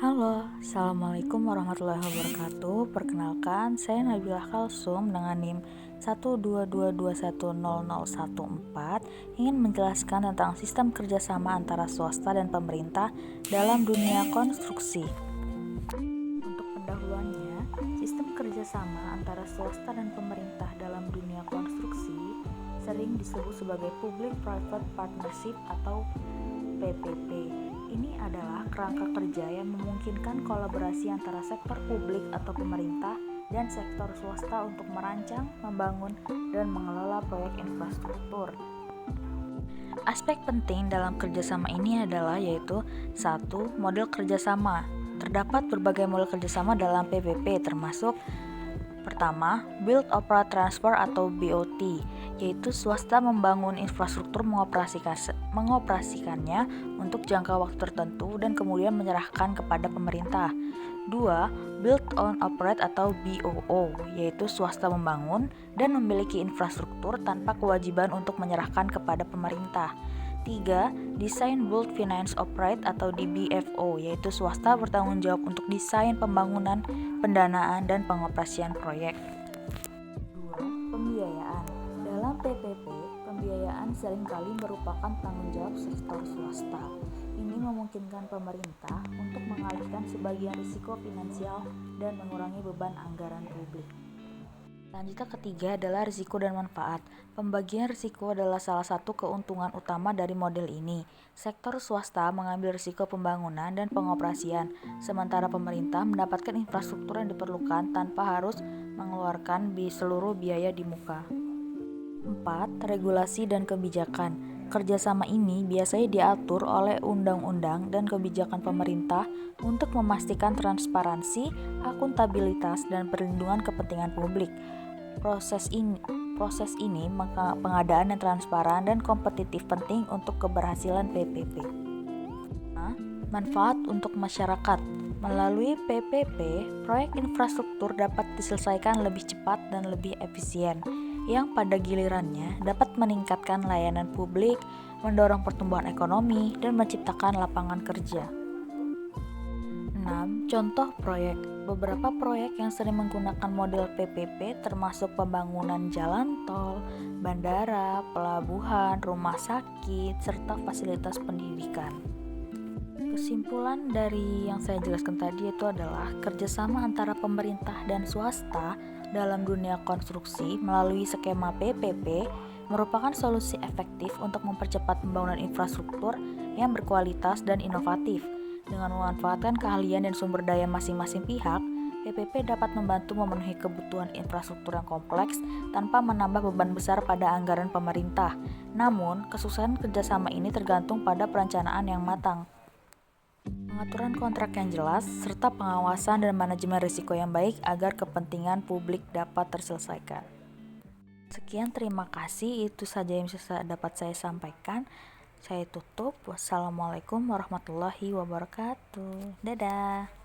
Halo, Assalamualaikum warahmatullahi wabarakatuh. Perkenalkan, saya Nabilah Kalsum dengan NIM 122210014 ingin menjelaskan tentang sistem kerjasama antara swasta dan pemerintah dalam dunia konstruksi. Untuk pendahuluannya, sistem kerjasama antara swasta dan pemerintah dalam dunia konstruksi sering disebut sebagai Public-Private Partnership atau PPP. Ini adalah kerangka kerja yang memungkinkan kolaborasi antara sektor publik atau pemerintah dan sektor swasta untuk merancang, membangun, dan mengelola proyek infrastruktur. Aspek penting dalam kerjasama ini adalah yaitu 1. Model kerjasama. Terdapat berbagai model kerjasama dalam PPP termasuk pertama, Build Operate Transfer atau BOT, yaitu swasta membangun infrastruktur mengoperasikannya untuk jangka waktu tertentu dan kemudian menyerahkan kepada pemerintah. 2. Build Own Operate atau BOO, yaitu swasta membangun dan memiliki infrastruktur tanpa kewajiban untuk menyerahkan kepada pemerintah. 3. Design Build Finance Operate atau DBFO, yaitu swasta bertanggung jawab untuk desain pembangunan, pendanaan, dan pengoperasian proyek. 2. Pembiayaan. Dalam PPP, pembiayaan seringkali merupakan tanggung jawab sektor swasta. Ini memungkinkan pemerintah untuk mengalihkan sebagian risiko finansial dan mengurangi beban anggaran publik. Selanjutnya ketiga adalah risiko dan manfaat. Pembagian risiko adalah salah satu keuntungan utama dari model ini. Sektor swasta mengambil risiko pembangunan dan pengoperasian, sementara pemerintah mendapatkan infrastruktur yang diperlukan tanpa harus mengeluarkan seluruh biaya di muka. 4. Regulasi dan kebijakan. Kerjasama ini biasanya diatur oleh undang-undang dan kebijakan pemerintah untuk memastikan transparansi, akuntabilitas, dan perlindungan kepentingan publik. Proses ini pengadaan yang transparan dan kompetitif penting untuk keberhasilan PPP. Manfaat untuk masyarakat. Melalui PPP, proyek infrastruktur dapat diselesaikan lebih cepat dan lebih efisien, yang pada gilirannya dapat meningkatkan layanan publik, mendorong pertumbuhan ekonomi, dan menciptakan lapangan kerja. 6. Contoh proyek. Beberapa proyek yang sering menggunakan model PPP termasuk pembangunan jalan tol, bandara, pelabuhan, rumah sakit, serta fasilitas pendidikan. Kesimpulan dari yang saya jelaskan tadi itu adalah kerjasama antara pemerintah dan swasta dalam dunia konstruksi melalui skema PPP merupakan solusi efektif untuk mempercepat pembangunan infrastruktur yang berkualitas dan inovatif. Dengan memanfaatkan keahlian dan sumber daya masing-masing pihak, PPP dapat membantu memenuhi kebutuhan infrastruktur yang kompleks tanpa menambah beban besar pada anggaran pemerintah. Namun, kesuksesan kerjasama ini tergantung pada perencanaan yang matang, pengaturan kontrak yang jelas, serta pengawasan dan manajemen risiko yang baik agar kepentingan publik dapat terselesaikan. Sekian, terima kasih. Itu saja yang bisa dapat saya sampaikan. Saya tutup. Wassalamualaikum warahmatullahi wabarakatuh. Dadah.